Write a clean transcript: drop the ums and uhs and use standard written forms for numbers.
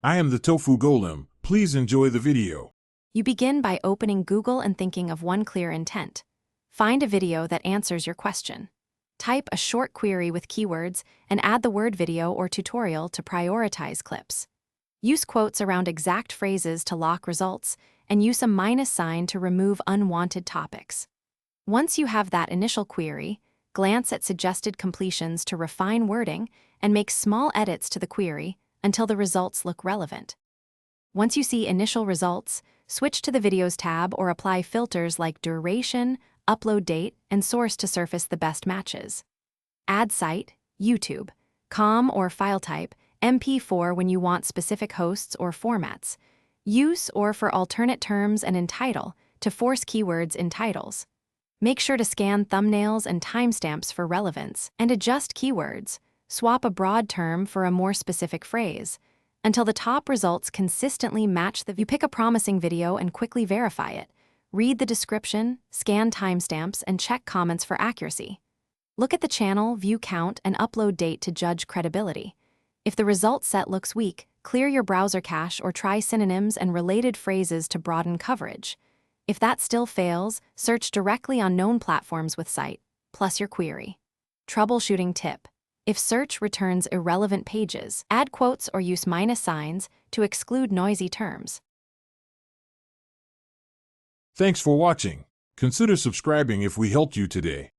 I am the Tofu Golem. Please enjoy the video. You begin by opening Google and thinking of one clear intent. Find a video that answers your question. Type a short query with keywords and add the word video or tutorial to prioritize clips. Use quotes around exact phrases to lock results, and use a minus sign to remove unwanted topics. Once you have that initial query, glance at suggested completions to refine wording and make small edits to the query until the results look relevant. Once you see initial results, switch to the Videos tab or apply filters like duration, upload date, and source to surface the best matches. Add site, YouTube, COM or file type, MP4 when you want specific hosts or formats. Use or for alternate terms and in title to force keywords in titles. Make sure to scan thumbnails and timestamps for relevance and adjust keywords. Swap a broad term for a more specific phrase until the top results consistently match the. You pick a promising video and quickly verify it. Read the description, scan timestamps, and check comments for accuracy. Look at the channel, view count, and upload date to judge credibility. If the result set looks weak, clear your browser cache or try synonyms and related phrases to broaden coverage. If that still fails, search directly on known platforms with site, plus your query. Troubleshooting tip. If search returns irrelevant pages, add quotes or use minus signs to exclude noisy terms. Thanks for watching. Consider subscribing if we helped you today.